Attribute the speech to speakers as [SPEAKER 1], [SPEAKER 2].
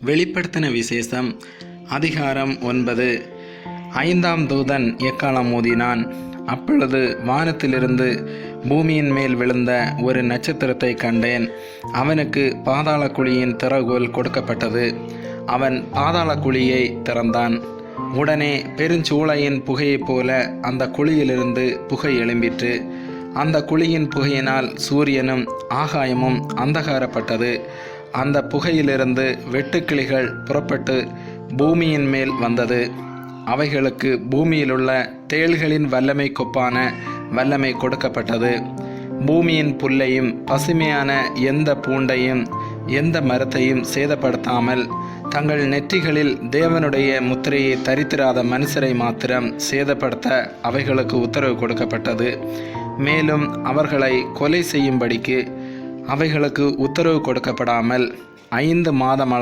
[SPEAKER 1] வெளிப்படுத்தின விசேஷம் அதிகாரம் 9. 5ஆம் தூதன் எக்காளம் ஊதினான். அப்பொழுது வானத்திலிருந்து பூமியின் மேல் விழுந்த ஒரு நட்சத்திரத்தை கண்டேன். அவனுக்கு பாதாள குழியின் திறவுகோல் கொடுக்கப்பட்டது. அவன் பாதாள குழியை திறந்தான். உடனே பெருஞ்சூளையின் புகையைப் போல அந்த குழியிலிருந்து புகை எழும்பிற்று. அந்த குழியின் புகையினால் சூரியனும் ஆகாயமும் அந்தகாரப்பட்டது. அந்த புகையிலிருந்து வெட்டுக்கிளிகள் புறப்பட்டு பூமியின் மேல் வந்தது. அவைகளுக்கு பூமியிலுள்ள தேள்களின் வல்லமை கொப்பான வல்லமை கொடுக்கப்பட்டது. பூமியின் புல்லையும் பசுமையான எந்த பூண்டையும் எந்த மரத்தையும் சேதப்படுத்தாமல் தங்கள் நெற்றிகளில் தேவனுடைய முத்திரையை தரித்திராத மனுஷரை மாத்திரம் சேதப்படுத்த அவைகளுக்கு உத்தரவு கொடுக்கப்பட்டது. மேலும் அவர்களை கொலை செய்யும்படிக்கு அவைகளுக்கு உத்தரவு கொடுக்கப்படாமல் 5 மாதம்